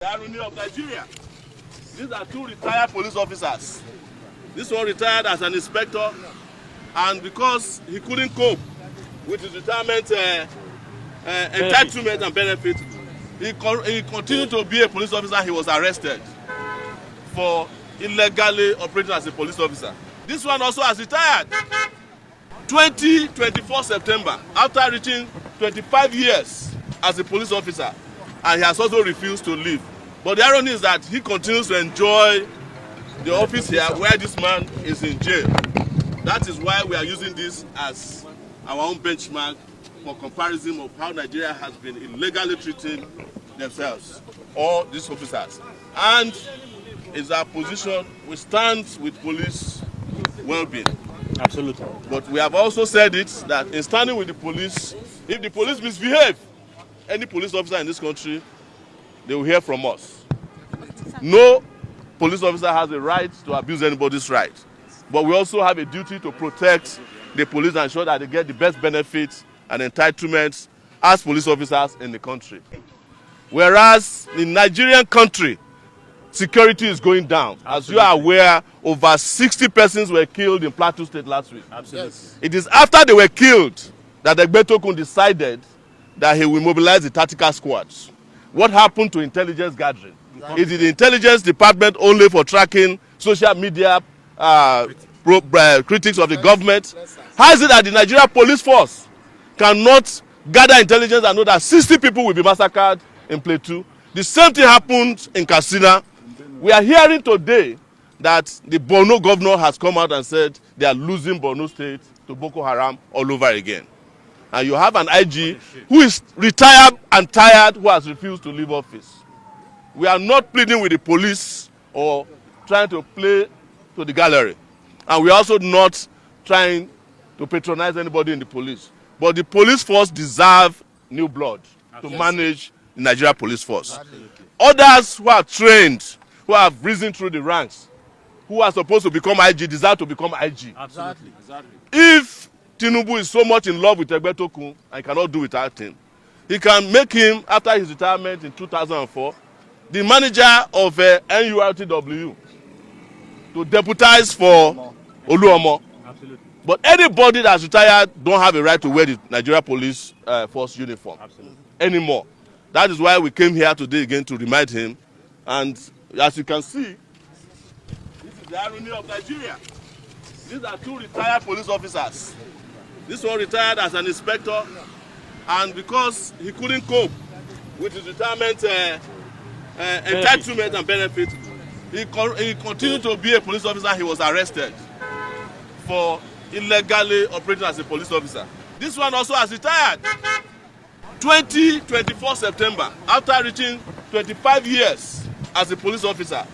The irony of Nigeria. These are two retired police officers. This one retired as an inspector, and because he couldn't cope with his retirement entitlement and benefit, he continued to be a police officer. He was arrested for illegally operating as a police officer. This one also has retired 24 September after reaching 25 years as a police officer, and he has also refused to leave. But the irony is that he continues to enjoy the office here where this man is in jail. That is why we are using this as our own benchmark for comparison of how Nigeria has been illegally treating themselves, all these officers. And is our position, we stand with police well-being. Absolutely. But we have also said it, that in standing with the police, if the police misbehave, any police officer in this country, they will hear from us. No police officer has a right to abuse anybody's right. But we also have a duty to protect the police and ensure that they get the best benefits and entitlements as police officers in the country. Whereas in Nigerian country, security is going down. Absolutely. As you are aware, over 60 persons were killed in Plateau State last week. Absolutely. Yes. It is after they were killed that Egbetokun decided that he will mobilize the tactical squads. What happened to intelligence gathering? Exactly. Is it the intelligence department only for tracking social media critics of the government? How is it that the Nigeria police force cannot gather intelligence and know that 60 people will be massacred in Plateau? The same thing happened in Katsina. We are hearing today that the Borno governor has come out and said they are losing Borno State to Boko Haram all over again. And you have an IG who is retired and tired, who has refused to leave office. We are not pleading with the police or trying to play to the gallery. And we are also not trying to patronize anybody in the police. But the police force deserve new blood to manage the Nigeria police force. Absolutely. Others who are trained, who have risen through the ranks, who are supposed to become IG, deserve to become IG. Absolutely. If Tinubu is so much in love with Egbetokun and cannot do without him, he can make him, after his retirement in 2004, the manager of NURTW to deputize for Oluomo. Absolutely. But anybody that's retired don't have a right to wear the Nigeria Police Force uniform. Absolutely. Anymore. That is why we came here today again to remind him. And as you can see, this is the irony of Nigeria. These are two retired police officers. This one retired as an inspector, and because he couldn't cope with his retirement entitlement and benefit, he continued to be a police officer. He was arrested for illegally operating as a police officer. This one also has retired 24 September after reaching 25 years as a police officer,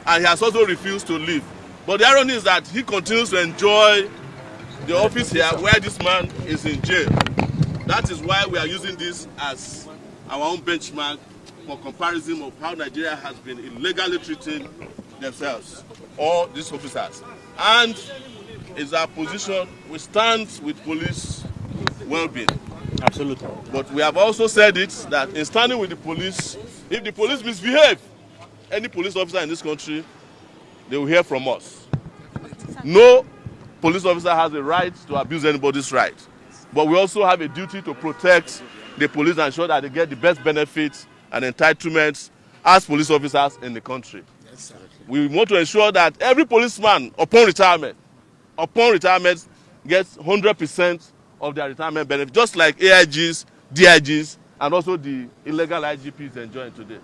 and he has also refused to leave. But the irony is that he continues to enjoy the office here where this man is in jail. That is why we are using this as our own benchmark for comparison of how Nigeria has been illegally treating themselves, all these officers. And is our position, we stand with police well-being. Absolutely. But we have also said it, that in standing with the police, if the police misbehave, any police officer in this country, they will hear from us. No police officer has a right to abuse anybody's right. But we also have a duty to protect the police and ensure that they get the best benefits and entitlements as police officers in the country. Yes, we want to ensure that every policeman, upon retirement, gets 100% of their retirement benefits, just like AIGs, DIGs, and also the illegal IGPs enjoying today.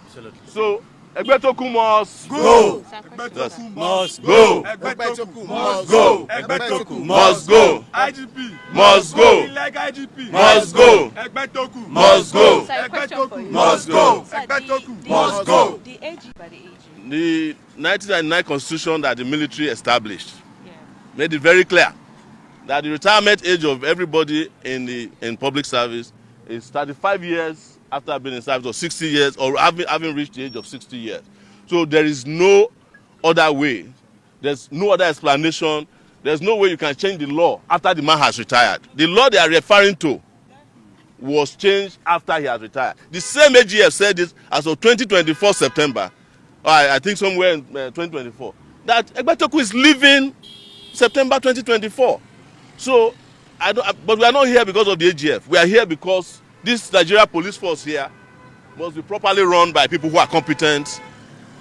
Absolutely. So, Egbetokun must go. Egbetokun must go. Egbetokun must go. Egbetokun must go. IGP must go. Illegal IGP must go. Egbetokun must go. Egbetokun must go. Egbetokun must go. The AG by the AG. The 1999 constitution that the military established made it very clear that the retirement age of everybody in public service is 35 years after being in service, or 60 years, or having reached the age of 60 years. So there is no other way. There's no other explanation. There's no way you can change the law after the man has retired. The law they are referring to was changed after he has retired. The same AGF said this as of 2024 September, or I think somewhere in 2024, that Egbetoku is leaving September 2024. So, but we are not here because of the AGF. We are here because this Nigeria police force here must be properly run by people who are competent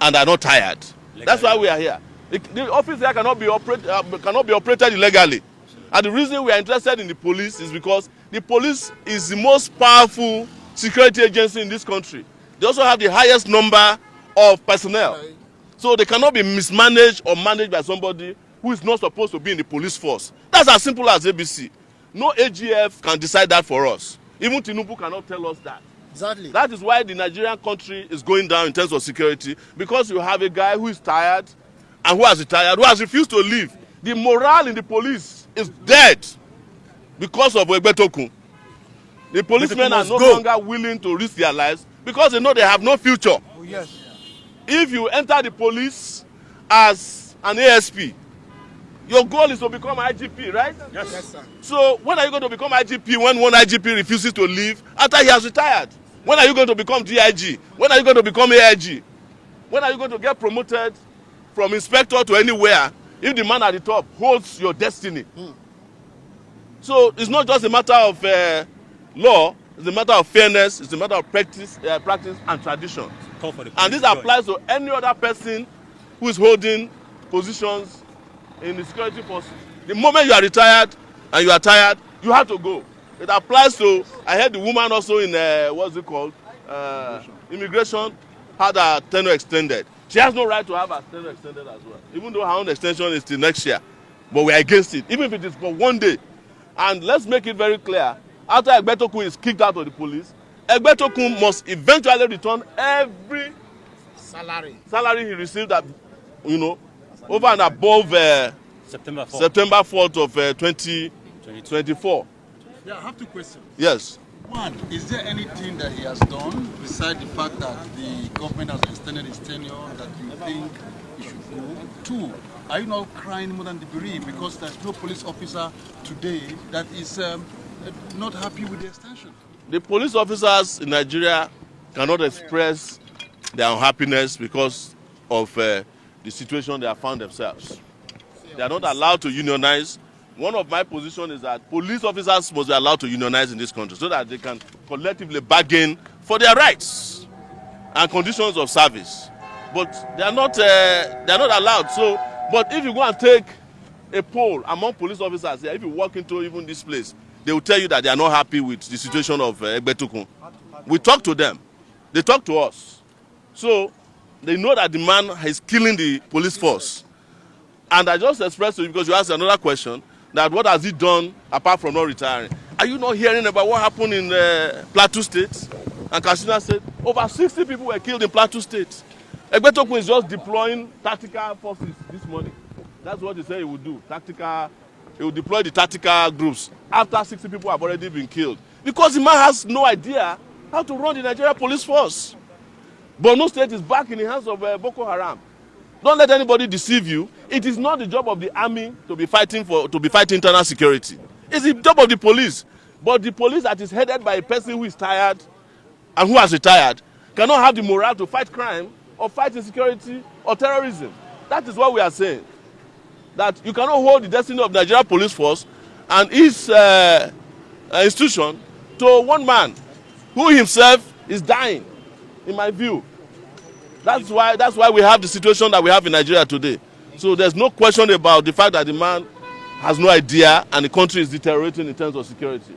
and are not tired. Legally. That's why we are here. The office here cannot be operated illegally. And the reason we are interested in the police is because the police is the most powerful security agency in this country. They also have the highest number of personnel. So they cannot be mismanaged or managed by somebody who is not supposed to be in the police force. That's as simple as ABC. No AGF can decide that for us. Even Tinubu cannot tell us that. Exactly. That is why the Nigerian country is going down in terms of security, because you have a guy who is tired and who has retired, who has refused to leave. The morale in the police is dead because of Egbetoku. The policemen are no longer willing to risk their lives because they know they have no future. Oh, yes. If you enter the police as an ASP, your goal is to become IGP, right? Yes, yes, sir. So when are you going to become IGP when one IGP refuses to leave after he has retired? When are you going to become DIG? When are you going to become AIG? When are you going to get promoted from inspector to anywhere if the man at the top holds your destiny? So it's not just a matter of law, it's a matter of fairness, it's a matter of practice and tradition. And this applies to any other person who is holding positions in the security forces. The moment you are retired and you are tired, you have to go. It applies to, I heard the woman also in, what's it called? Immigration had her tenure extended. She has no right to have her tenure extended as well, even though her own extension is till next year. But we are against it, even if it is for one day. And let's make it very clear, after Egbetoku is kicked out of the police, Egbetoku must eventually return every salary he received at, over and above September 4th of 2024. Yeah, I have two questions. Yes. One, is there anything that he has done besides the fact that the government has extended his tenure that you think he should go? Two, are you now crying more than the bereaved because there's no police officer today that is not happy with the extension? The police officers in Nigeria cannot express their unhappiness because of the situation they have found themselves. They are not allowed to unionize. One of my positions is that police officers must be allowed to unionize in this country so that they can collectively bargain for their rights and conditions of service. But they are not allowed. So, but if you go and take a poll among police officers here, if you walk into even this place, they will tell you that they are not happy with the situation of Egbetoku. We talk to them. They talk to us. So they know that the man is killing the police force. And I just expressed to you, because you asked another question, that what has he done apart from not retiring? Are you not hearing about what happened in Plateau State and Katsina State? Over 60 people were killed in Plateau State. Egbetoku is just deploying tactical forces this morning. That's what he said he would do. He will deploy the tactical groups after 60 people have already been killed. Because the man has no idea how to run the Nigeria police force. Borno State is back in the hands of Boko Haram. Don't let anybody deceive you. It is not the job of the army to be fighting internal security. It's the job of the police. But the police that is headed by a person who is tired and who has retired cannot have the morale to fight crime or fight insecurity or terrorism. That is what we are saying. That you cannot hold the destiny of the Nigeria police force and its institution to one man who himself is dying, in my view. That's why we have the situation that we have in Nigeria today. So there's no question about the fact that the man has no idea and the country is deteriorating in terms of security.